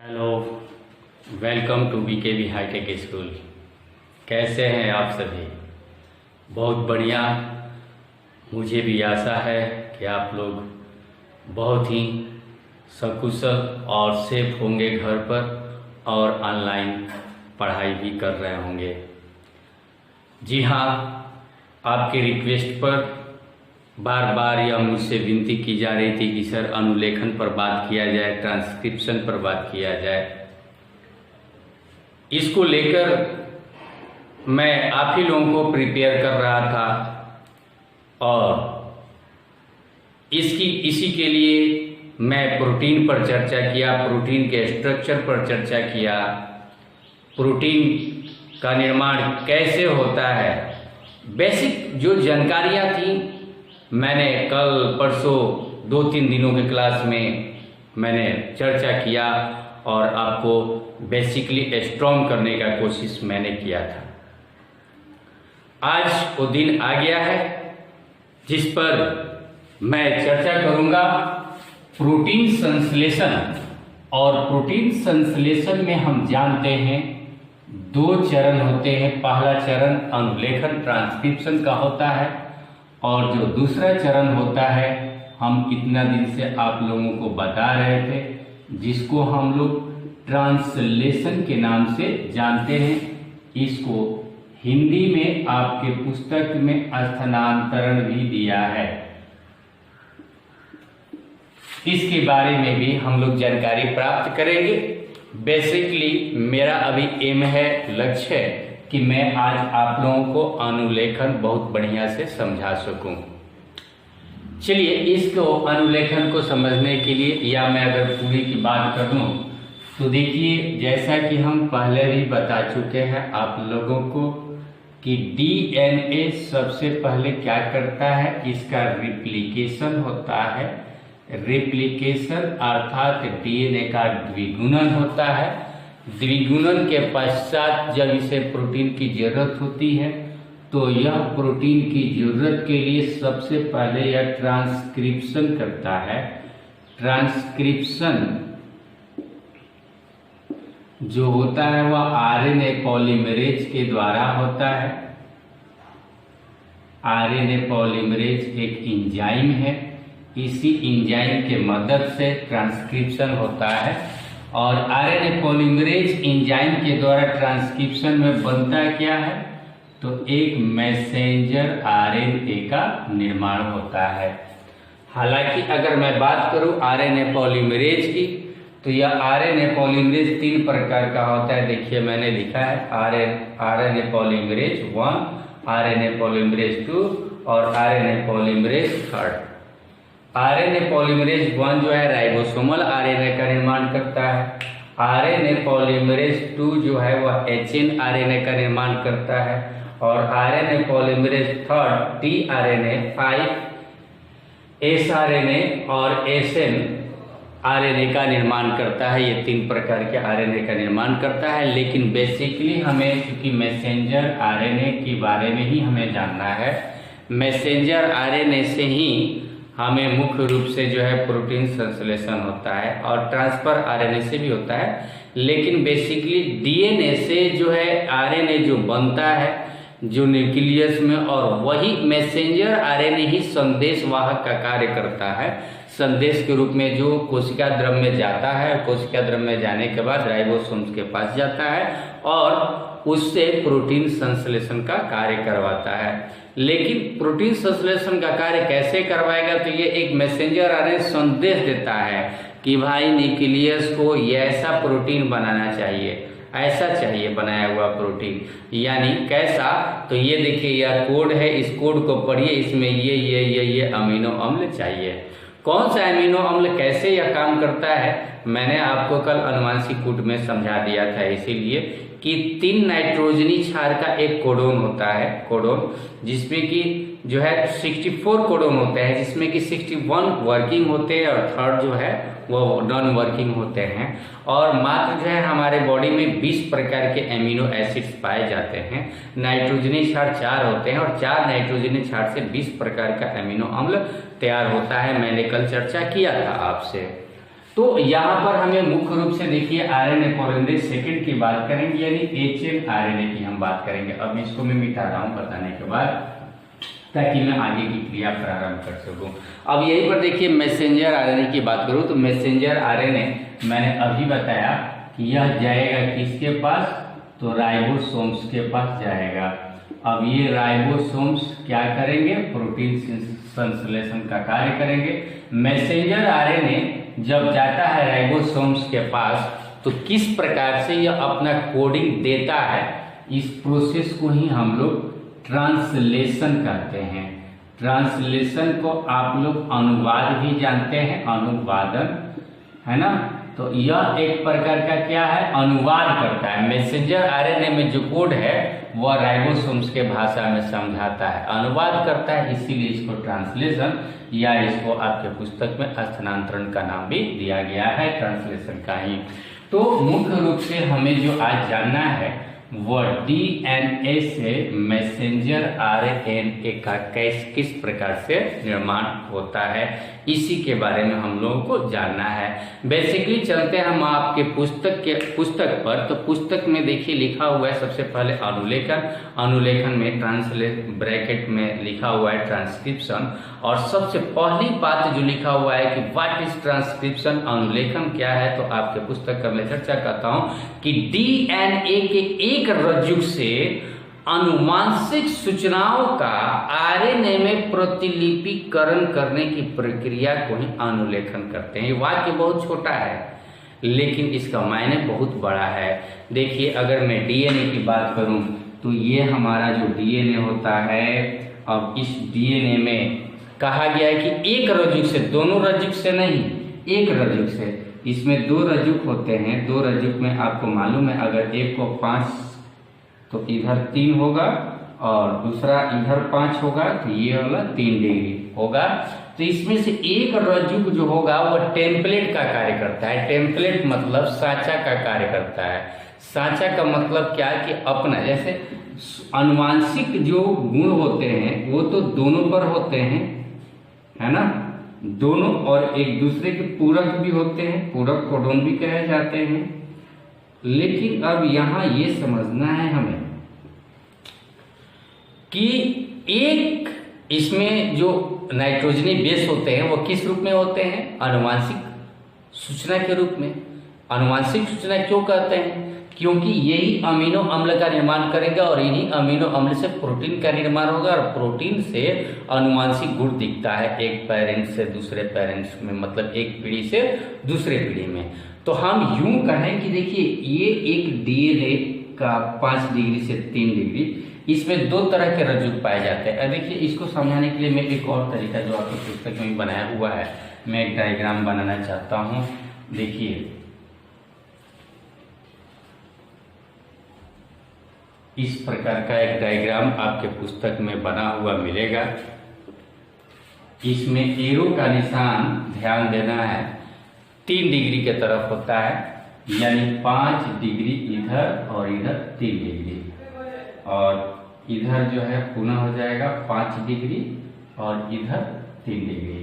Hello, welcome to BKB hitech school. कैसे हैं आप सभी? बहुत बढ़िया। मुझे भी आशा है कि आप लोग बहुत ही सकुशल और सेफ होंगे घर पर और ऑनलाइन पढ़ाई भी कर रहे होंगे। जी हाँ, आपके रिक्वेस्ट पर बार बार यह मुझसे विनती की जा रही थी कि सर अनुलेखन पर बात किया जाए, ट्रांसक्रिप्शन पर बात किया जाए। इसको लेकर मैं आप ही लोगों को प्रिपेयर कर रहा था और इसी के लिए मैं प्रोटीन पर चर्चा किया, प्रोटीन के स्ट्रक्चर पर चर्चा किया, प्रोटीन का निर्माण कैसे होता है। बेसिक जो जानकारियाँ थी मैंने कल परसों 2-3 दिनों के क्लास में मैंने चर्चा किया और आपको बेसिकली स्ट्रॉन्ग करने का कोशिश मैंने किया था। आज वो दिन आ गया है जिस पर मैं चर्चा करूंगा प्रोटीन संश्लेषण। और प्रोटीन संश्लेषण में हम जानते हैं 2 चरण होते हैं। पहला चरण अनुलेखन ट्रांसक्रिप्शन का होता है और जो दूसरा चरण होता है हम इतना दिन से आप लोगों को बता रहे थे, जिसको हम लोग ट्रांसलेशन के नाम से जानते हैं। इसको हिंदी में आपके पुस्तक में स्थानांतरण भी दिया है। इसके बारे में भी हम लोग जानकारी प्राप्त करेंगे। बेसिकली मेरा अभी एम है, लक्ष्य है कि मैं आज आप लोगों को अनुलेखन बहुत बढ़िया से समझा सकूं। चलिए, इसको अनुलेखन को समझने के लिए या मैं अगर पूरी की बात कर लूं तो देखिए, जैसा कि हम पहले भी बता चुके हैं आप लोगों को कि डीएनए सबसे पहले क्या करता है, इसका रिप्लिकेशन होता है। रिप्लिकेशन अर्थात डीएनए का द्विगुणन होता है। द्विगुणन के पश्चात जब इसे प्रोटीन की जरूरत होती है तो यह प्रोटीन की जरूरत के लिए सबसे पहले यह ट्रांसक्रिप्शन करता है। ट्रांसक्रिप्शन जो होता है वह आरएनए पॉलीमरेज के द्वारा होता है। आरएनए पॉलीमरेज एक एंजाइम है। इसी एंजाइम के मदद से ट्रांसक्रिप्शन होता है और आरएनए पॉलीमरेज एंजाइम के द्वारा ट्रांसक्रिप्शन में बनता क्या है, तो एक मैसेंजर आरएनए का निर्माण होता है। हालांकि अगर मैं बात करूं आरएनए पॉलीमरेज की तो यह आरएनए पॉलीमरेज 3 प्रकार का होता है। देखिए मैंने लिखा है आरएनए पॉलीमरेज 1, आरएनए पॉलीमरेज 2 और आरएनए पॉलीमरेज 3। आरएनए पॉलीमरेज 1 जो है राइबोसोमल आरएनए का निर्माण करता है। आरएनए पॉलीमरेज 2 जो है वह एचएन आरएनए का निर्माण करता है और आरएनए पॉलीमरेज 3 टीआरएनए, 5 एसआरएनए और एसएन आरएनए का निर्माण करता है। ये 3 प्रकार के आरएनए का निर्माण करता है। लेकिन बेसिकली हमें क्योंकि मैसेंजर आरएनए के बारे में ही हमें जानना है, मैसेंजर आरएनए से ही हमें मुख्य रूप से जो है प्रोटीन संश्लेषण होता है और ट्रांसफर आरएनए से भी होता है। लेकिन बेसिकली डीएनए से जो है आरएनए जो बनता है जो न्यूक्लियस में, और वही मैसेंजर आरएनए ही संदेश वाहक का कार्य करता है। संदेश के रूप में जो कोशिका द्रव में जाता है, कोशिका द्रव में जाने के बाद राइबोसोम्स के पास जाता है और उससे प्रोटीन संश्लेषण का कार्य करवाता है। लेकिन प्रोटीन संश्लेषण का कार्य कैसे करवाएगा, तो ये एक मैसेंजर आरएनए संदेश देता है कि भाई न्यूक्लियस को ऐसा प्रोटीन बनाना चाहिए, ऐसा चाहिए बनाया हुआ प्रोटीन। यानी कैसा, तो ये देखिए यह कोड है, इस कोड को पढ़िए, इसमें ये अमीनो अम्ल चाहिए। कौन सा अमीनो अम्ल कैसे यह काम करता है मैंने आपको कल अनुवांशिक कूट में समझा दिया था। इसीलिए कि 3 नाइट्रोजनी क्षार का एक कोडोन होता है, कोडोन, जिसमें कि जो है 64 कोडोन होते हैं, जिसमें कि 61 वर्किंग होते हैं और 3rd जो है वो नॉन वर्किंग होते हैं। और मात्र जो है हमारे बॉडी में 20 प्रकार के एमिनो एसिड्स पाए जाते हैं। नाइट्रोजनी क्षार 4 होते हैं और 4 नाइट्रोजनी क्षार से 20 प्रकार का एमिनो अम्ल तैयार होता है। मैंने कल चर्चा किया था आपसे। तो यहाँ पर हमें मुख्य रूप से देखिए आरएनए पॉलीमरेज सेकंड की बात करेंगे, यानी hnRNA की हम बात करेंगे। अब इसको मैं मिटा रहा हूँ बताने के बाद, ताकि मैं आगे की क्रिया प्रारंभ कर सकूं। अब यहीं पर देखिए मैसेंजर आरएनए की बात करूं तो मैसेंजर आरएनए मैंने अभी बताया कि यह जाएगा किसके पास, तो राइबोसोम्स के पास जाएगा। अब ये राइबोसोम्स क्या करेंगे, प्रोटीन संश्लेषण का कार्य करेंगे। मैसेंजर आरएनए जब जाता है राइबोसोम्स के पास तो किस प्रकार से यह अपना कोडिंग देता है, इस प्रोसेस को ही हम लोग ट्रांसलेशन कहते हैं। ट्रांसलेशन को आप लोग अनुवाद भी जानते हैं, अनुवादन, है ना। तो यह एक प्रकार का क्या है, अनुवाद करता है। मैसेंजर आरएनए में जो कोड है वह राइबोसोम्स के भाषा में समझाता है, अनुवाद करता है, इसीलिए इसको ट्रांसलेशन या इसको आपके पुस्तक में स्थानांतरण का नाम भी दिया गया है, ट्रांसलेशन का ही। तो मुख्य रूप से हमें जो आज जानना है वह डीएनए से मैसेंजर आरएनए का किस प्रकार से निर्माण होता है, इसी के बारे में हम लोगों को जानना है। बेसिकली चलते हैं हम आपके पुस्तक पर। तो पुस्तक में देखिए लिखा हुआ है सबसे पहले अनुलेखन, अनुलेखन में ब्रैकेट में लिखा हुआ है ट्रांसक्रिप्शन, और सबसे पहली बात जो लिखा हुआ है कि व्हाट इज ट्रांसक्रिप्शन, अनुलेखन क्या है। तो आपके पुस्तक का मैं चर्चा करता हूं कि डीएनए के एक रज्जु से आनुवांशिक सूचनाओं का आरएनए में प्रतिलिपिकरण करने की प्रक्रिया को ही अनुलेखन करते हैं। ये वाक्य बहुत छोटा है लेकिन इसका मायने बहुत बड़ा है। देखिए अगर मैं डीएनए की बात करूं तो ये हमारा जो डीएनए होता है, अब इस डीएनए में कहा गया है कि एक रज्जु से, दोनों रज्जु से नहीं, एक रज्जु से। इसमें दो रज्जु होते हैं, दो रज्जु में आपको मालूम है अगर एक को 5 तो इधर 3 होगा और दूसरा इधर 5 होगा, तो ये वाला 3 डिग्री होगा। तो इसमें से एक रज्जु जो होगा वह टेम्पलेट का कार्य करता है। टेम्पलेट मतलब साँचा का कार्य करता है। साँचा का मतलब क्या कि अपना, जैसे आनुवांशिक जो गुण होते हैं वो तो दोनों पर होते हैं, है ना, दोनों, और एक दूसरे के पूरक भी होते हैं, पूरक कोडोन भी कहे जाते हैं। लेकिन अब यहाँ ये समझना है हमें कि एक इसमें जो नाइट्रोजनी बेस होते हैं वो किस रूप में होते हैं, आनुवांशिक सूचना के रूप में। आनुवांशिक सूचना क्यों कहते हैं, क्योंकि यही अमीनो अम्ल का निर्माण करेगा और इन्हीं अमीनो अम्ल से प्रोटीन का निर्माण होगा, और प्रोटीन से आनुवांशिक गुण दिखता है एक पेरेंट्स से दूसरे पेरेंट्स में, मतलब एक पीढ़ी से दूसरे पीढ़ी में। तो हम यूं कहें कि देखिए ये एक डीएनए का 5 डिग्री से 3 डिग्री, इसमें 2 तरह के रज्जु पाए जाते हैं। देखिए इसको समझाने के लिए मैं एक और तरीका जो आपकी पुस्तक में बनाया हुआ है, मैं एक डायग्राम बनाना चाहता हूँ। देखिए इस प्रकार का एक डायग्राम आपके पुस्तक में बना हुआ मिलेगा। इसमें एरो का निशान ध्यान देना है 3 डिग्री के तरफ होता है, यानी 5 डिग्री इधर और इधर 3 डिग्री, और इधर जो है पुनः हो जाएगा 5 डिग्री और इधर 3 डिग्री।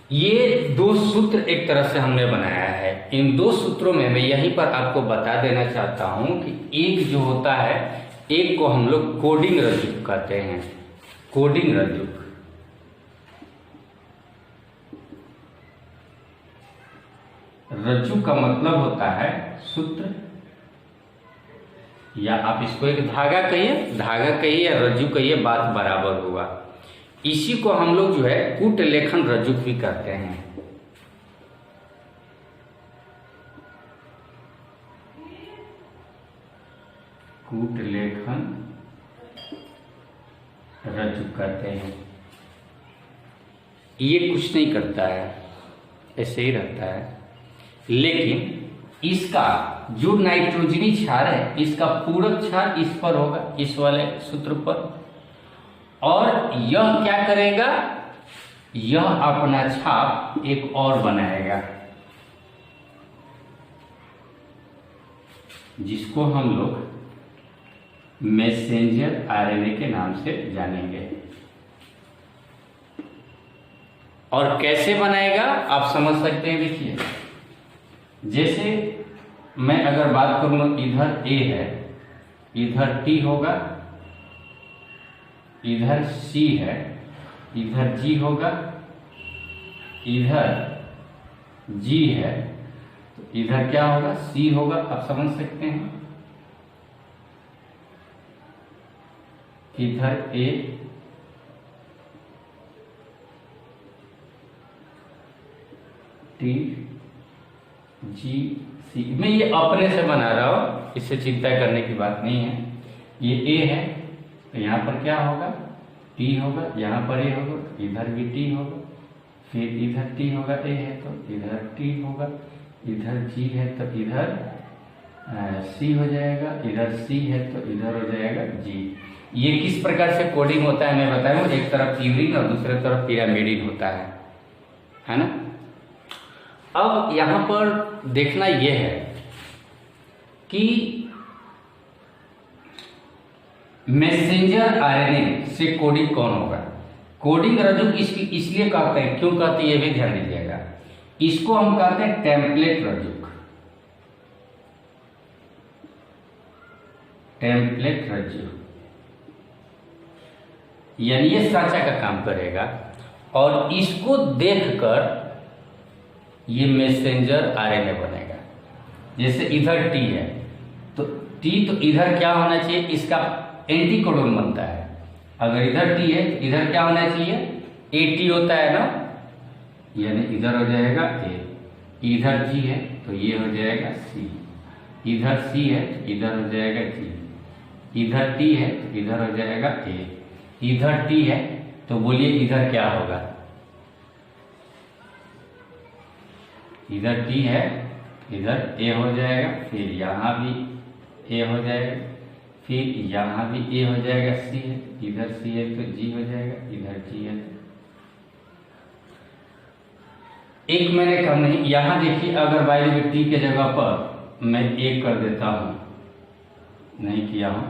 ये 2 सूत्र एक तरह से हमने बनाया है। इन 2 सूत्रों में मैं यहीं पर आपको बता देना चाहता हूं कि एक जो होता है, एक को हम लोग कोडिंग रज्जु कहते हैं, कोडिंग रज्जु। रज्जु का मतलब होता है सूत्र, या आप इसको एक धागा कहिए या रज्जु कहिए, बात बराबर हुआ। इसी को हम लोग जो है कूट लेखन रज्जु भी कहते हैं। कूट लेखन रज्जु कहते हैं। ये कुछ नहीं करता है, ऐसे ही रहता है, लेकिन इसका जो नाइट्रोजनी क्षार है इसका पूरक क्षार इस पर होगा, इस वाले सूत्र पर, और यह क्या करेगा, यह अपना छाप एक और बनाएगा जिसको हम लोग मैसेंजर आरएनए के नाम से जानेंगे। और कैसे बनाएगा आप समझ सकते हैं। देखिए, जैसे मैं अगर बात करूँ, इधर A है, इधर T होगा, इधर C है, इधर G होगा, इधर G है, तो इधर क्या होगा, C होगा। आप समझ सकते हैं। इधर A, T, G, C। मैं ये अपने से बना रहा हूं, इससे चिंता करने की बात नहीं है। ये A है तो यहाँ पर क्या होगा, T होगा, यहाँ पर A होगा, इधर भी T होगा, फिर इधर T होगा, A है तो इधर T होगा, इधर G है तो इधर C हो जाएगा, इधर C है तो इधर हो जाएगा G। ये किस प्रकार से कोडिंग होता है मैं बताऊं। एक तरफ ट्यूरिंग और दूसरे तरफ पिरामिडिन होता है ना। अब यहां पर देखना यह है कि मैसेंजर आरएनए से कोडिंग कौन होगा। कोडिंग रज्जु इसलिए कहते हैं, क्यों कहते हैं ये भी ध्यान दीजिएगा। इसको हम कहते हैं टेम्पलेट रज्जु। टेम्पलेट रज्जु यानी ये सांचा का काम करेगा और इसको देखकर ये मैसेंजर आरएनए बनेगा। जैसे इधर टी है तो टी तो इधर क्या होना चाहिए, इसका एंटीकोडोन बनता है। अगर इधर टी है तो इधर क्या होना चाहिए, एटी होता है ना, यानी इधर हो जाएगा ए। इधर जी है तो ये हो जाएगा सी, इधर सी है तो इधर हो जाएगा जी, इधर टी है तो इधर हो जाएगा ए, इधर टी है तो बोलिए इधर क्या होगा, इधर टी है इधर ए हो जाएगा, फिर यहाँ भी ए हो जाएगा, फिर यहाँ भी ए हो जाएगा, सी है, इधर सी है तो जी हो जाएगा, इधर जी है तो एक मैंने कहा नहीं। यहाँ देखिए अगर बाई में टी के जगह पर मैं एक कर देता हूँ, नहीं किया हूँ,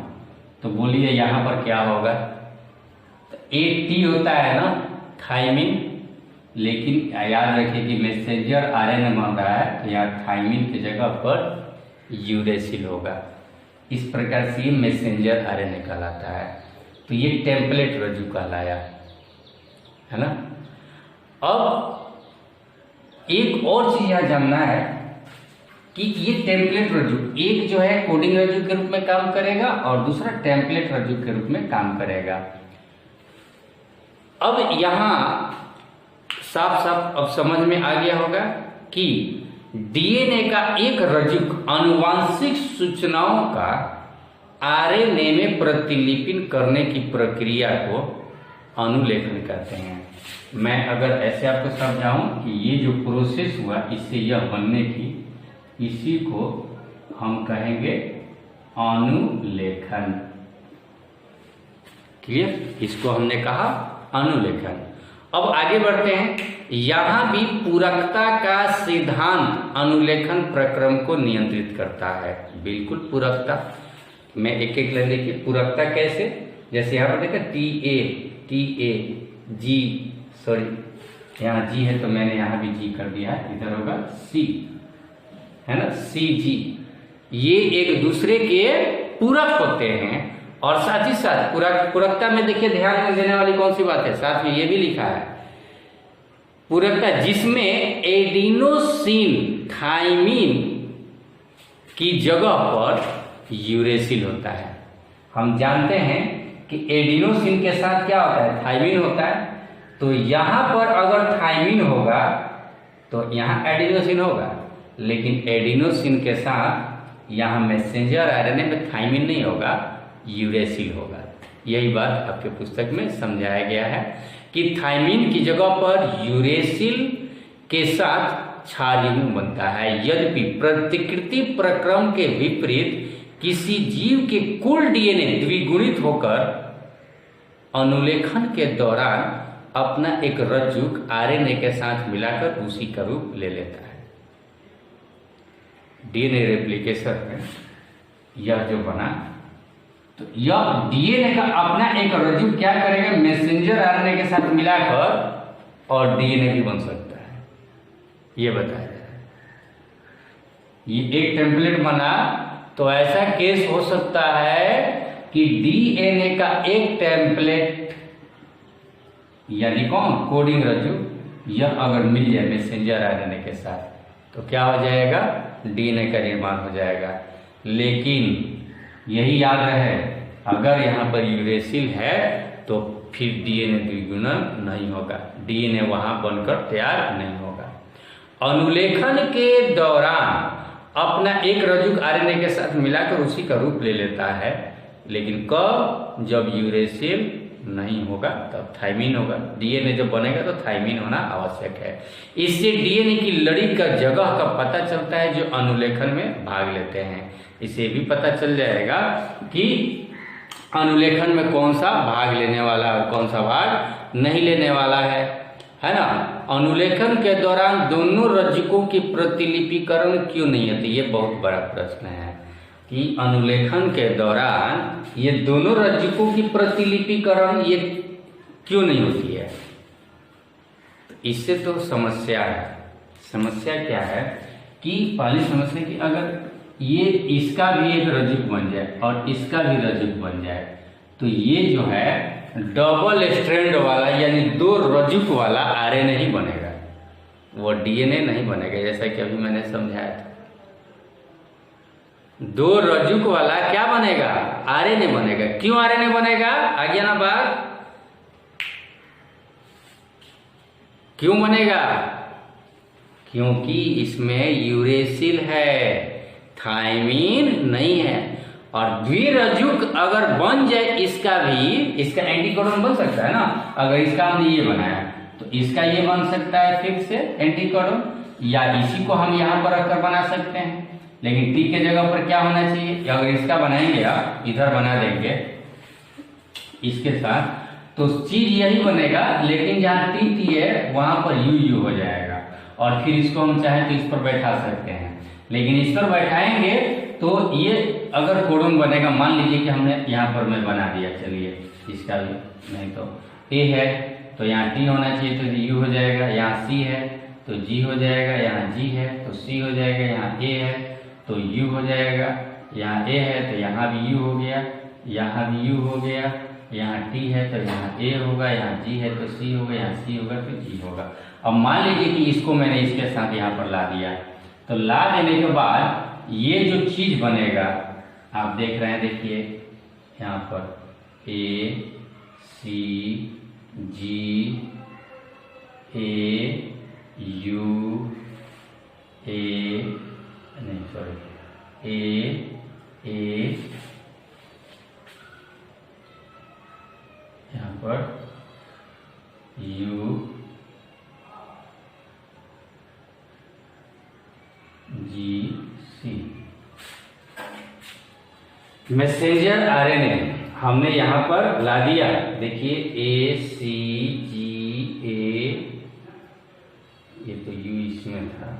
तो बोलिए यहाँ पर क्या होगा, तो एक टी होता है ना थाइमिन, लेकिन याद रखिए कि मैसेंजर आरएनए बन रहा है तो यहाँ थाइमिन की जगह पर यूरेसिल होगा। इस प्रकार से ये मैसेंजर आरएनए कहलाता है। तो ये टेम्पलेट रज्जु कहलाया, है ना। अब एक और चीज यहाँ जानना है कि ये टेम्पलेट रज्जु, एक जो है कोडिंग रज्जु के रूप में काम करेगा और दूसरा टेम्पलेट रज्जु के रूप में काम करेगा। अब यहाँ साफ साफ अब समझ में आ गया होगा कि डीएनए का एक रज्जुक आनुवांशिक सूचनाओं का आरएनए में प्रतिलिपिन करने की प्रक्रिया को अनुलेखन कहते हैं। मैं अगर ऐसे आपको समझाऊं कि ये जो प्रोसेस हुआ इससे यह बनने की, इसी को हम कहेंगे अनुलेखन। क्लियर, इसको हमने कहा अनुलेखन। अब आगे बढ़ते हैं। यहां भी पूरकता का सिद्धांत अनुलेखन प्रक्रम को नियंत्रित करता है। बिल्कुल पूरकता, मैं एक एक लाइन देखिए पूरकता कैसे, जैसे यहां पर देखा टी ए जी, सॉरी यहाँ जी है तो मैंने यहाँ भी जी कर दिया है, इधर होगा सी, है ना, सी जी। ये एक दूसरे के पूरक होते हैं और साथ ही साथ पूरकता में देखिए ध्यान देने वाली कौन सी बात है, साथ में ये भी लिखा है पूरकता जिसमें एडिनोसिन थाइमिन की जगह पर यूरेसिल होता है। हम जानते हैं कि एडिनोसिन के साथ क्या होता है, थाइमिन होता है। तो यहां पर अगर थाइमिन होगा तो यहां एडिनोसिन होगा, लेकिन एडिनोसिन के साथ यहां मैसेंजर आरएनए में थाइमिन नहीं होगा, यूरेसिल होगा। यही बात आपके पुस्तक में समझाया गया है कि थाइमिन की जगह पर यूरेसिल के साथ क्षारयुग्म बनता है। यद्यपि प्रतिकृति प्रक्रम के विपरीत किसी जीव के कुल डीएनए द्विगुणित होकर अनुलेखन के दौरान अपना एक रज्जुक आरएनए के साथ मिलाकर उसी का रूप ले लेता है। डीएनए रेप्लिकेशन में यह जो बना, तो यह डीएनए का अपना एक रज्जुक क्या करेगा, मैसेंजर आरएनए के साथ मिलाकर और डीएनए भी बन सकता है, ये बताया जा रहा है। ये एक टेम्पलेट बना तो ऐसा केस हो सकता है कि डीएनए का एक टेम्पलेट यानी कौन कोडिंग रज्जु यह अगर मिल जाए मैसेंजर आरएनए के साथ तो क्या हो जाएगा, डीएनए का निर्माण हो जाएगा। लेकिन यही याद रहे, अगर यहाँ पर यूरेसिल है तो फिर डीएनए द्विगुणन नहीं होगा, डीएनए वहां बनकर तैयार नहीं होगा। अनुलेखन के दौरान अपना एक रज्जुक आरएनए के साथ मिलाकर उसी का रूप ले लेता है, लेकिन कब, जब यूरेसिल नहीं होगा तब थाइमिन होगा। डीएनए जब बनेगा तो थाइमिन होना आवश्यक है। इससे डीएनए की लड़ी का जगह का पता चलता है जो अनुलेखन में भाग लेते हैं। इसे भी पता चल जाएगा कि अनुलेखन में कौन सा भाग लेने वाला और कौन सा भाग नहीं लेने वाला है ना। अनुलेखन के दौरान दोनों रज्जुकों की प्रतिलिपिकरण क्यों नहीं होती, ये बहुत बड़ा प्रश्न है कि अनुलेखन के दौरान ये दोनों रज्जुकों की प्रतिलिपिकरण ये क्यों नहीं होती है। इससे तो समस्या है। समस्या क्या है कि पहली समस्या कि अगर ये इसका भी एक रज्जुक बन जाए और इसका भी रज्जुक बन जाए तो ये जो है डबल स्ट्रैंड वाला यानी दो रज्जुक वाला आरएनए ही बनेगा, वो डीएनए नहीं बनेगा। जैसा कि अभी मैंने समझाया था, दो रज्जुक वाला क्या बनेगा, आरएनए बनेगा। क्यों आरएनए बनेगा, आ गया ना बात, क्यों बनेगा, क्योंकि इसमें यूरेसिल है, थाइमिन नहीं है। और द्विरज्जुक अगर बन जाए इसका भी, इसका एंटीकोडन बन सकता है ना। अगर इसका हमने ये बनाया तो इसका ये बन सकता है फिर से एंटीकोडन, या इसी को हम यहाँ पर रखकर बना सकते हैं। लेकिन टी के जगह पर क्या होना चाहिए, अगर इसका बनाएंगे आप इधर बना देंगे इसके साथ तो चीज यही बनेगा, लेकिन जहाँ टी है वहां पर यू हो जाएगा। और फिर इसको हम चाहें तो इस पर बैठा सकते हैं, लेकिन इस पर बैठाएंगे तो ये अगर कोडन बनेगा, मान लीजिए कि हमने यहाँ पर मैं बना दिया, चलिए इसका भी, नहीं तो ए है तो यहाँ टी होना चाहिए तो यू हो जाएगा, यहाँ सी है तो जी हो जाएगा, यहाँ जी है तो सी हो जाएगा, यहाँ ए है तो यू हो जाएगा, यहाँ ए है तो यहाँ भी यू हो गया, यहाँ भी यू हो गया, यहाँ टी है तो यहाँ ए होगा, यहाँ जी है तो सी होगा, यहाँ सी होगा तो जी होगा। अब मान लीजिए कि इसको मैंने इसके साथ यहाँ पर ला दिया, तो ला देने के बाद ये जो चीज बनेगा आप देख रहे हैं, देखिए यहाँ पर ए सी जी ए यू ए नहीं सॉरी ए यहाँ पर U G C. Messenger RNA हमने यहाँ पर ला दिया, देखिए ए सी जी ए, ये तो यू इसमें था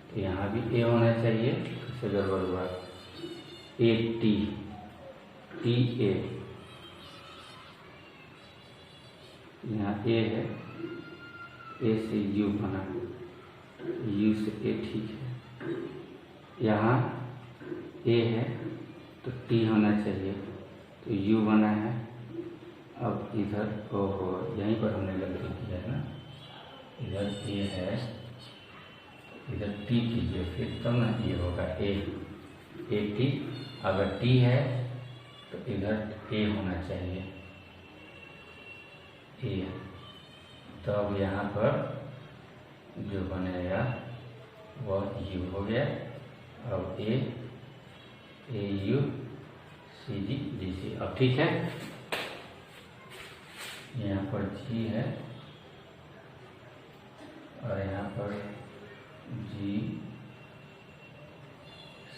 तो यहाँ भी ए होना चाहिए, इससे गड़बड़ हुआ, ए टी टी ए, यहाँ ए है, ए से यू बना, यू से ए ठीक है, यहाँ ए है तो टी होना चाहिए तो यू बना है। अब इधर ओहो यहीं पर हमने गलती किया है ना, इधर ए है इधर टी कीजिए फिर तब ना ये होगा ए टी, अगर टी है तो इधर ए होना चाहिए ए, तो अब यहाँ पर जो बनेगा वह यू हो गया। अब ए यू सी जी जी सी, अब ठीक है, यहाँ पर जी है और यहाँ पर जी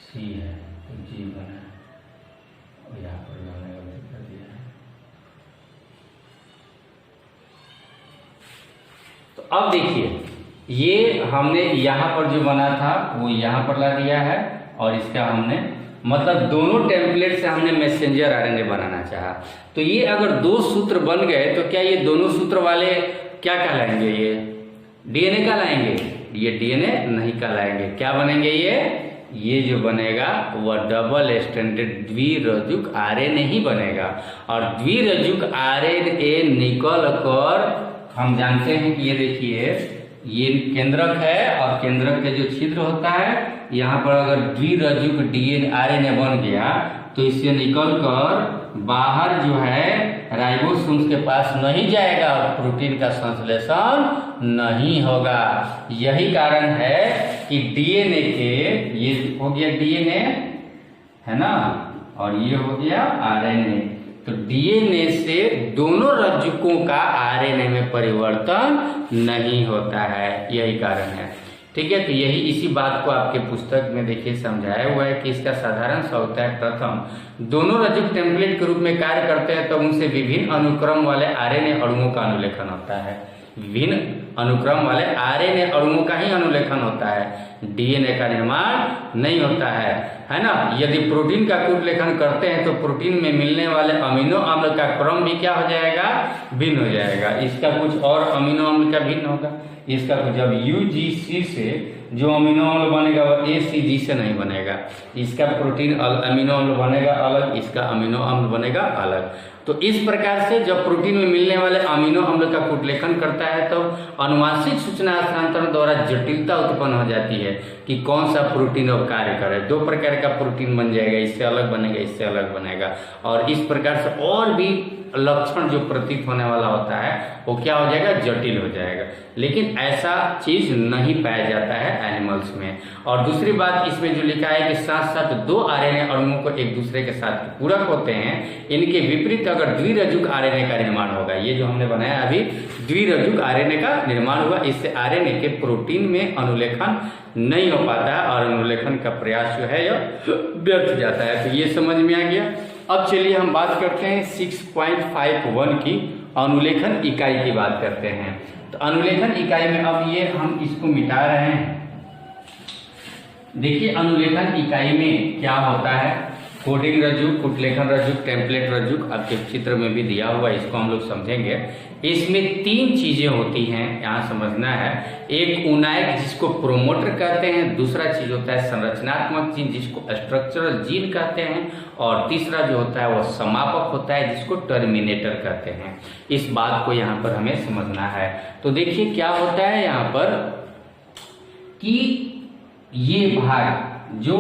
सी है तो जी बना, और यहाँ पर हमने गलती कर दिया है। तो अब देखिए ये हमने यहाँ पर जो बना था वो यहाँ पर ला दिया है और इसका हमने मतलब दोनों टेम्पलेट से हमने मैसेंजर आरएनए बनाना चाहा। तो ये अगर 2 सूत्र बन गए तो क्या ये दोनों सूत्र वाले क्या कहलाएंगे? ये डीएनए कहलाएंगे? ये डीएनए नहीं कहलाएंगे। क्या बनेंगे? ये जो बनेगा वह डबल स्ट्रैंडेड द्विरज्जुक आरएनए ही बनेगा। और द्विरज्जुक आरएनए निकल कर, हम जानते हैं कि ये देखिए ये केंद्रक है और केंद्रक के जो छिद्र होता है, यहाँ पर अगर द्विरज्जुक डीएनए आरएनए बन गया तो इससे निकल कर बाहर जो है राइबोसोम्स के पास नहीं जाएगा और प्रोटीन का संश्लेषण नहीं होगा। यही कारण है कि डीएनए के, ये हो गया डीएनए है ना, और ये हो गया आरएनए। तो डीएनए से दोनों रज्जुकों का आरएनए में परिवर्तन नहीं होता है, यही कारण है। ठीक है, तो यही इसी बात को आपके पुस्तक में देखिए समझाया हुआ है कि इसका साधारण सा होता है। प्रथम, दोनों रज्जुक टेम्पलेट के रूप में कार्य करते हैं तो उनसे विभिन्न अनुक्रम वाले आरएनए अणुओं का अनुलेखन होता है। विभिन्न अनुक्रम वाले आरएनए अणुओं का ही अनुलेखन होता है, डीएनए का निर्माण नहीं होता है ना। यदि प्रोटीन का कूट लेखन करते हैं तो प्रोटीन में मिलने वाले अमीनो अम्ल का क्रम भी क्या हो जाएगा? भिन्न हो जाएगा। इसका कुछ और अमीनो अम्ल का भिन्न होगा, इसका कुछ अब यूजीसी से जो अमीनो अम्ल बनेगा वह एसीजी से नहीं बनेगा। इसका प्रोटीन अमीनो अम्ल बनेगा अलग, इसका अमीनो अम्ल बनेगा अलग। तो इस प्रकार से जब प्रोटीन में मिलने वाले अमीनो अम्ल का कूटलेखन करता है तो अनुवांशिक सूचना हस्तांतरण द्वारा जटिलता उत्पन्न हो जाती है कि कौन सा प्रोटीन अब कार्य करे। 2 प्रकार का प्रोटीन बन जाएगा, इससे अलग बनेगा, इससे अलग बनेगा, और इस प्रकार से और भी लक्षण जो प्रतीत होने वाला होता है वो क्या हो जाएगा? जटिल हो जाएगा। लेकिन ऐसा चीज नहीं पाया जाता है एनिमल्स में। और दूसरी बात इसमें जो लिखा है कि साथ साथ 2 आरएनए अणुओं को एक दूसरे के साथ पूरक होते हैं, इनके विपरीत अगर द्विरज्जुक आरएनए का निर्माण होगा। ये जो हमने बनाया अभी द्विरज्जुक आरएनए का निर्माण हुआ, इससे आरएनए के प्रोटीन में अनुलेखन नहीं हो पाता है और अनुलेखन का प्रयास जो है यह व्यर्थ जाता है। तो ये समझ में आ गया। अब चलिए हम बात करते हैं 6.51 की अनुलेखन इकाई की बात करते हैं। तो अनुलेखन इकाई में अब ये हम इसको मिटा रहे हैं। देखिए अनुलेखन इकाई में क्या होता है, कोडिंग रज्जुक, कूटलेखन रज्जुक, टेम्पलेट रज्जुक आपके चित्र में भी दिया हुआ है, इसको हम लोग समझेंगे। इसमें 3 चीजें होती हैं, यहाँ समझना है। एक उनायक जिसको प्रोमोटर कहते हैं, दूसरा चीज होता है संरचनात्मक जीन जिसको स्ट्रक्चरल जीन कहते हैं, और तीसरा जो होता है वो समापक होता है जिसको टर्मिनेटर कहते हैं। इस बात को यहाँ पर हमें समझना है। तो देखिए क्या होता है यहाँ पर कि ये भाग जो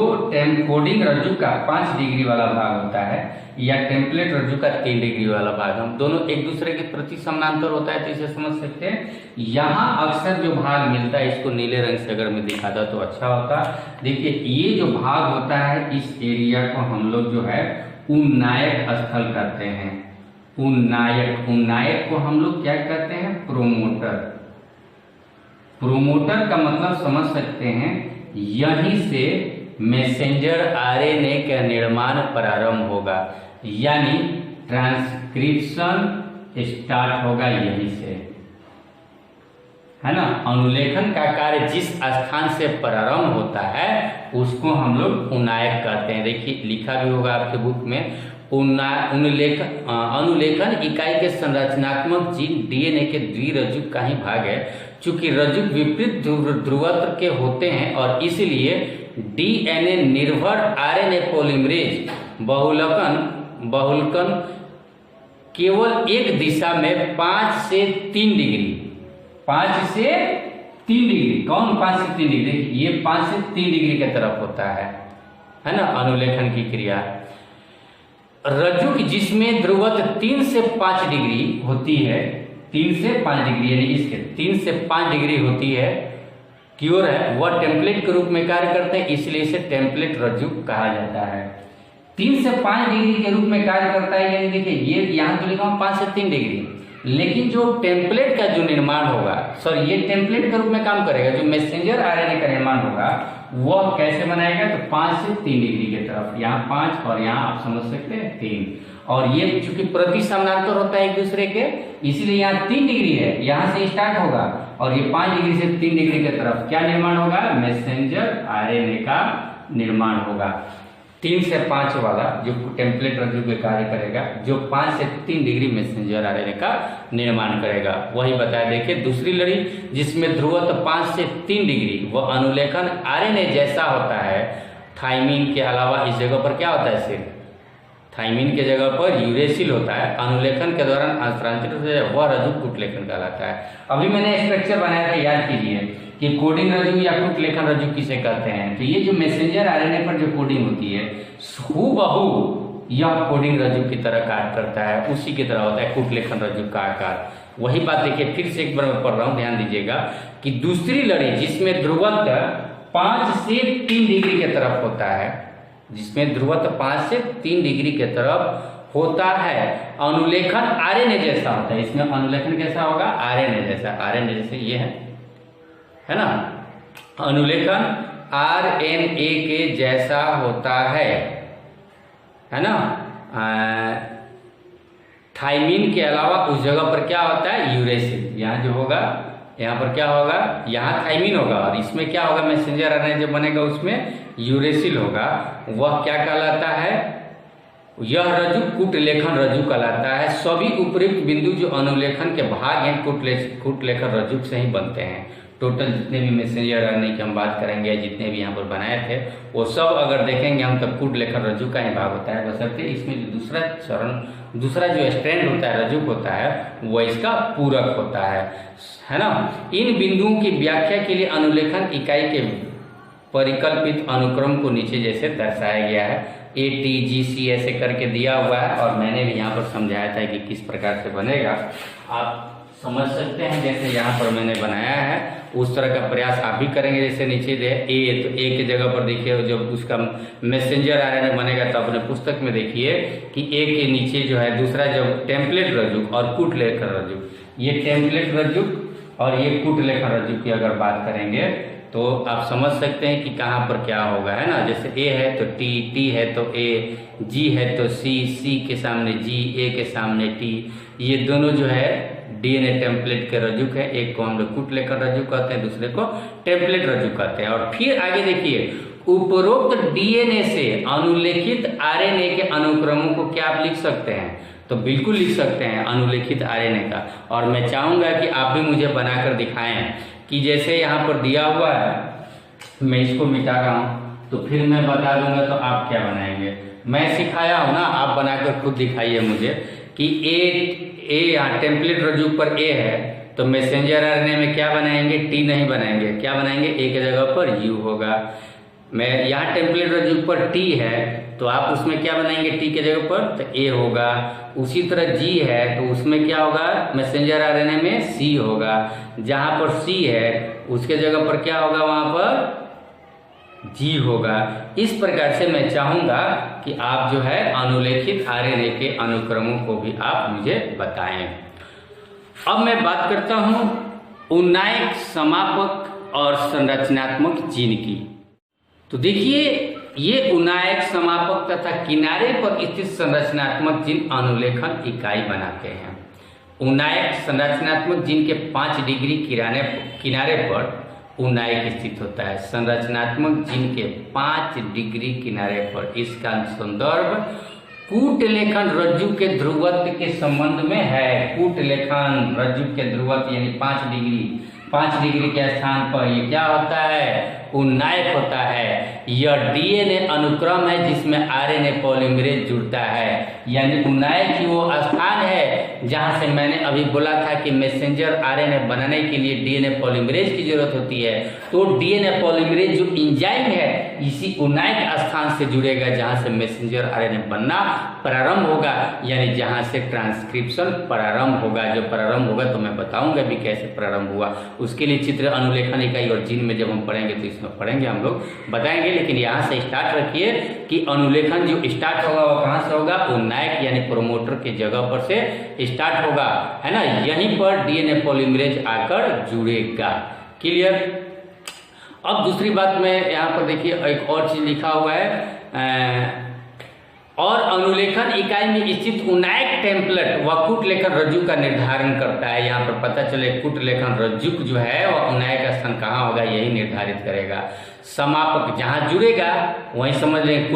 कोडिंग रज्जु का 5 डिग्री वाला भाग होता है या टेम्पलेट रज्जु का 3 डिग्री वाला भाग, हम दोनों एक दूसरे के प्रति समानांतर होता है, तो इसे समझ सकते हैं। यहाँ अक्सर जो भाग मिलता है, इसको नीले रंग से अगर मैं दिखाता तो अच्छा होता। देखिए ये जो भाग होता है, इस एरिया को हम लोग जो है उन्नायक स्थल कहते हैं। उन्नायक को हम लोग क्या कहते हैं? प्रोमोटर। प्रोमोटर का मतलब समझ सकते हैं, यहीं से मैसेंजर आरएनए का निर्माण प्रारंभ होगा, यानी ट्रांसक्रिप्शन स्टार्ट होगा यहीं से, है ना। अनुलेखन का कार्य जिस स्थान से प्रारंभ होता है उसको हम लोग उन्नायक कहते हैं। देखिए लिखा भी होगा आपके बुक में, अनुलेखन इकाई के संरचनात्मक जीन डीएनए के द्विरज्जुक का ही भाग है। चूंकि रज्जुक विपरीत ध्रुवत्र के होते हैं और इसलिए डीएनए निर्भर आरएनए पॉलीमरेज बहुलकन केवल एक दिशा में 5 से 3 डिग्री, 5 से 3 डिग्री, कौन 5 से 3 डिग्री? ये 5 से 3 डिग्री की तरफ होता है ना अनुलेखन की क्रिया। रज्जुक जिसमें ध्रुवत्व 3 से 5 डिग्री होती है, 3 से 5 डिग्री यानी इसके 3 से 5 डिग्री होती है, क्योर है, वह टेम्पलेट के रूप में कार्य करते हैं, इसलिए इसे टेम्पलेट रज्जुक कहा जाता है। 3 से 5 डिग्री के रूप में कार्य करता है, यानी देखिए ये यहाँ तो लिखा हूँ 5 से 3 डिग्री, लेकिन जो टेम्पलेट का जो निर्माण होगा, सॉरी ये टेम्पलेट के रूप में काम करेगा, जो मैसेंजर आरएनए का निर्माण होगा वह कैसे बनाएगा? तो 5 से 3 डिग्री की तरफ, यहाँ 5 और यहाँ आप समझ सकते हैं 3, और ये चूंकि प्रति समानांतर होता है एक दूसरे के, इसलिए यहाँ 3 डिग्री है, यहाँ से स्टार्ट होगा और ये 5 डिग्री से 3 डिग्री की तरफ क्या निर्माण होगा? मैसेंजर आरएनए का निर्माण होगा। 3 से 5 वाला जो टेम्पलेट रज्जु पे कार्य करेगा, जो 5 से 3 डिग्री मैसेंजर आरएनए का निर्माण करेगा। वही बताया, देखिए दूसरी लड़ी जिसमें ध्रुवत्व 5 से 3 डिग्री, वह अनुलेखन आरएनए जैसा होता है। थाइमिन के अलावा इस जगह पर क्या होता है, सिर्फ थाइमिन के जगह पर यूरेसिल होता है। अनुलेखन के दौरान हस्तांतरित हो जाए वह रज्जु कूट लेखन कहलाता है। अभी मैंने स्ट्रक्चर बनाया था, याद कीजिए कि कोडिंग रज्जु या कूट लेखन रज्जु किसे कहते हैं। तो ये जो मैसेंजर आरएनए पर जो कोडिंग होती है, हूबहू यह कोडिंग रज्जु की तरह कार्य करता है, उसी की तरह होता है कूट लेखन रज्जु का आकार। वही बात देखिए, फिर से एक बार मैं पढ़ रहा हूँ, ध्यान दीजिएगा कि दूसरी लड़ी जिसमें ध्रुवत्व 5 से 3 डिग्री की तरफ होता है, जिसमें ध्रुवत्व 5 से 3 डिग्री के तरफ होता है, अनुलेखन आरएनए जैसा होता है। इसमें अनुलेखन कैसा होगा, आरएनए जैसा। आरएनए जैसे ये है ना, अनुलेखन आरएनए के जैसा होता है ना। थाइमिन के अलावा उस जगह पर क्या होता है, यूरेसिल। यहाँ जो होगा, यहाँ पर क्या होगा, यहाँ थाइमिन होगा और इसमें क्या होगा, मैसेंजर आरएनए जो बनेगा उसमें यूरेसिल होगा। वह क्या कहलाता है, यह रज्जु कूट लेखन रज्जु कहलाता है। सभी उपयुक्त बिंदु जो अनुलेखन के भाग हैं कूट लेखन रज्जु से ही बनते हैं। टोटल जितने भी मैसेंजर आरएनए की हम बात करेंगे, जितने भी यहाँ पर बनाए थे, वो सब अगर देखेंगे हम, तब कूट लेखन रज्जु का ही भाग होता है। बशर्ते इसमें जो दूसरा जो स्ट्रैंड होता है, रज्जु होता है, वह इसका पूरक होता है ना। इन बिंदुओं की व्याख्या के लिए अनुलेखन इकाई के परिकल्पित अनुक्रम को नीचे जैसे दर्शाया गया है। ATGC ऐसे करके दिया हुआ है और मैंने भी यहाँ पर समझाया था कि किस प्रकार से बनेगा, आप समझ सकते हैं। जैसे यहाँ पर मैंने बनाया है उस तरह का प्रयास आप भी करेंगे। जैसे नीचे दे ए, तो ए की जगह पर देखिए जब उसका मैसेंजर आरएनए बनेगा तो अपने पुस्तक में देखिए कि ए के नीचे जो है दूसरा जब टेम्पलेट रज्जु और कूट लेखन रज्जु, ये टेम्पलेट रज्जु और ये कूट लेखन रज्जु की अगर बात करेंगे तो आप समझ सकते हैं कि कहाँ पर क्या होगा, है ना। जैसे ए है तो टी, टी है तो ए, जी है तो सी, सी के सामने जी, ए के सामने टी। ये दोनों जो है डीएनए टेम्पलेट के रज्जु है। एक को हम लोग कूट लेखन रज्जु कहते हैं, दूसरे को टेम्पलेट रज्जु कहते हैं। और फिर आगे देखिए, उपरोक्त डीएनए से अनुलेखित आरएनए के अनुक्रमों को क्या आप लिख सकते हैं, तो बिल्कुल लिख सकते हैं अनुलेखित आरएनए का। और मैं चाहूंगा कि आप भी मुझे बनाकर दिखाएं कि जैसे यहाँ पर दिया हुआ है, मैं इसको मिटा रहा हूँ तो फिर मैं बता दूंगा तो आप क्या बनाएंगे। मैं सिखाया हूँ ना, आप बनाकर खुद दिखाइए मुझे कि ए यहाँ टेम्पलेट रज्जु पर ए है तो मैसेंजर आरएनए में क्या बनाएंगे, टी नहीं बनाएंगे, क्या बनाएंगे, ए के जगह पर यू होगा। मैं यहाँ टेम्पलेट रज्जु पर टी है तो आप उसमें क्या बनाएंगे, टी के जगह पर तो ए होगा। उसी तरह जी है तो उसमें क्या होगा, मैसेंजर आरएनए में सी होगा। जहाँ पर सी है उसके जगह पर क्या होगा, वहाँ पर जी होगा। इस प्रकार से मैं चाहूंगा कि आप जो है अनुलेखित आरएनए के अनुक्रमों को भी आप मुझे बताएं। अब मैं बात करता हूं उन्नायक, समापक और संरचनात्मक जीन की। तो देखिए, ये उन्नायक, समापक तथा किनारे पर स्थित संरचनात्मक जीन अनुलेखन इकाई बनाते हैं। उन्नायक संरचनात्मक जीन के 5 डिग्री किनारे पर उन्नायक स्थित होता है। संरचनात्मक जीन के 5 डिग्री किनारे पर, इसका संदर्भ कूट लेखन रज्जु के ध्रुवत्व के संबंध में है। कूट लेखन रज्जु के ध्रुवत्व यानी 5 डिग्री के स्थान पर ये क्या होता है, उन्नायक होता है। यह डीएनए अनुक्रम है जिसमें आरएनए पॉलीमरेज जुड़ता है। यानी उन्नायक ही वो स्थान है जहां से मैंने अभी बोला था कि मैसेंजर आरएनए बनाने के लिए डीएनए पॉलीमरेज की जरूरत होती है। तो डीएनए पॉलीमरेज जो एंजाइम है इसी उन्नायक स्थान से जुड़ेगा जहां से मैसेंजर आरएनए बनना प्रारंभ होगा, यानी जहां से ट्रांसक्रिप्शन प्रारंभ होगा। जो प्रारंभ होगा तो मैं बताऊंगा भी कैसे प्रारंभ हुआ। उसके लिए चित्र, अनुलेखन इकाई और जीन में जब हम पढ़ेंगे तो इसमें पढ़ेंगे, हम लोग बताएंगे। लेकिन यहाँ से स्टार्ट रखिए कि अनुलेखन जो स्टार्ट होगा वो कहाँ से होगा, उन्नायक यानी प्रोमोटर की जगह पर से स्टार्ट होगा, है ना। यहीं पर डीएनए पॉलीमरेज आकर जुड़ेगा। क्लियर। अब दूसरी बात में यहाँ पर देखिए एक और चीज लिखा हुआ है, और अनुलेखन इकाई में स्थित उन्नायक टेम्पलेट व कूट लेखन रज्जु का निर्धारण करता है। यहाँ पर पता चले कूट लेखन रज्जु जो है वह उन्नायक स्थान कहाँ होगा यही निर्धारित करेगा। समापक जहाँ जुड़ेगा वहीं समझ लें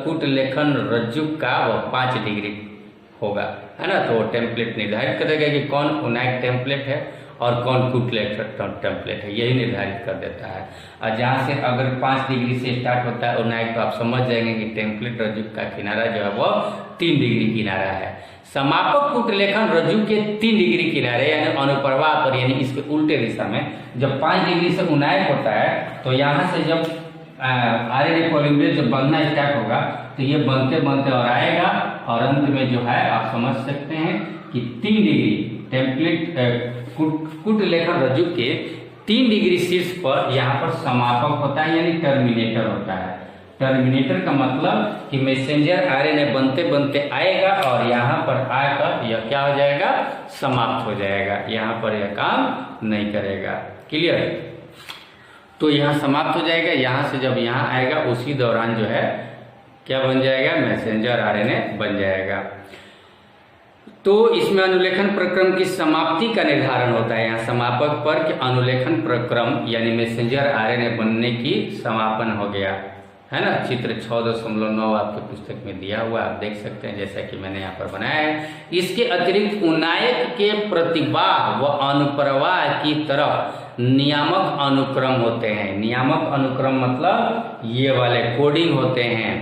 कूट लेखन रज्जु का वह 5 डिग्री होगा, है ना। तो वो टेम्पलेट निर्धारित करेगा कि कौन उन्नायक टेम्पलेट है और कौन कूट लेखन टेम्पलेट है, यही निर्धारित कर देता है। और जहाँ से अगर 5 डिग्री से स्टार्ट होता है उन्नायक तो आप समझ जाएंगे कि टेम्पलेट रज्जु का किनारा जो है वो 3 डिग्री किनारा है। समापक कूट लेखन रज्जु के 3 डिग्री किनारे यानी अनुप्रवाह पर यानी इसके उल्टे दिशा में जब 5 डिग्री से उन्नायक होता है तो यहाँ से जब आरएनए पॉलीमरेज जब बनना स्टार्ट होगा तो ये बनते बनते और आएगा और अंत में जो है आप समझ सकते हैं कि 3 डिग्री टेम्पलेट कूट लेखन रज्जु के 3 डिग्री शीर्ष पर यहाँ पर समापक होता है यानी टर्मिनेटर होता है। टर्मिनेटर का मतलब कि मैसेंजर आरएनए बनते बनते आएगा और यहाँ पर आकर यह क्या हो जाएगा, समाप्त हो जाएगा, यहाँ पर यह काम नहीं करेगा। क्लियर? तो यहाँ समाप्त हो जाएगा, यहाँ से जब यहाँ आएगा उसी दौरान जो है क्या बन जाएगा, मैसेंजर आरएनए बन जाएगा। तो इसमें अनुलेखन प्रक्रम की समाप्ति का निर्धारण होता है। यहाँ समापक पर कि अनुलेखन प्रक्रम यानी मैसेंजर आरएनए बनने की समापन हो गया, है ना। चित्र 6.9 आपके पुस्तक में दिया हुआ आप देख सकते हैं जैसा कि मैंने यहाँ पर बनाया है। इसके अतिरिक्त उन्नायक के प्रतिवाह व अनुप्रवाह की तरफ नियामक अनुक्रम होते हैं। नियामक अनुक्रम मतलब ये वाले कोडिंग होते हैं।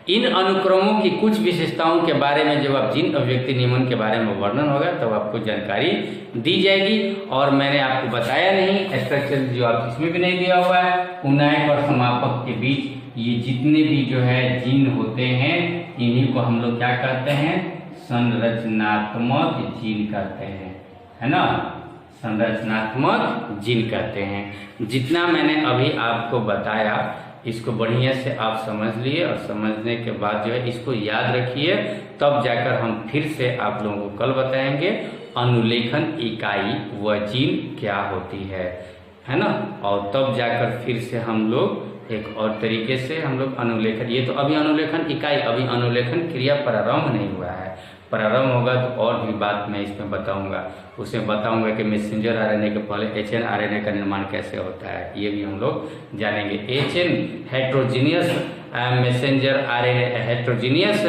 इन अनुक्रमों की कुछ विशेषताओं के बारे में जब आप जीन अभिव्यक्ति नियमन के बारे में वर्णन होगा तब आपको जानकारी दी जाएगी। और मैंने आपको बताया नहीं स्ट्रक्चर जो आप इसमें भी नहीं दिया हुआ है, उन्नायक और समापक के बीच ये जितने भी जो है जीन होते हैं इन्हीं को हम लोग क्या कहते हैं, संरचनात्मक जीन कहते हैं, है ना। संरचनात्मक जीन कहते हैं। जितना मैंने अभी आपको बताया इसको बढ़िया से आप समझ लिए और समझने के बाद जो है इसको याद रखिए, तब जाकर हम फिर से आप लोगों को कल बताएंगे अनुलेखन इकाई व जीन क्या होती है ना। और तब जाकर फिर से हम लोग एक और तरीके से हम लोग अनुलेखन, ये तो अभी अनुलेखन इकाई, अभी अनुलेखन क्रिया प्रारंभ नहीं हुआ है, प्रारंभ होगा तो और भी बात मैं इसमें बताऊंगा। उसमें बताऊंगा कि मैसेंजर आरएनए के पहले एचएन आरएनए का निर्माण कैसे होता है, ये भी हम लोग जानेंगे। HN heterogeneous messenger RNA, heterogeneous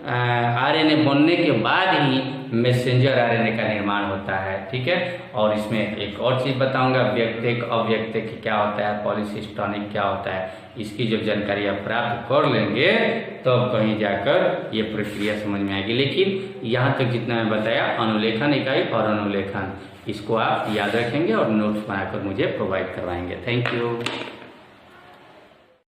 RNA बनने के बाद ही मैसेंजर आरएनए का निर्माण होता है, ठीक है। और इसमें एक और चीज़ बताऊंगा, व्यक्तिक अव्यक्तिक क्या होता है, पॉलीसिस्टोनिक क्या होता है, इसकी जब जानकारी आप प्राप्त कर लेंगे तब कहीं जाकर ये प्रक्रिया समझ में आएगी। लेकिन यहाँ तक जितना मैं बताया अनुलेखन इकाई और अनुलेखन, इसको आप याद रखेंगे और नोट्स बनाकर मुझे प्रोवाइड करवाएंगे। Thank you.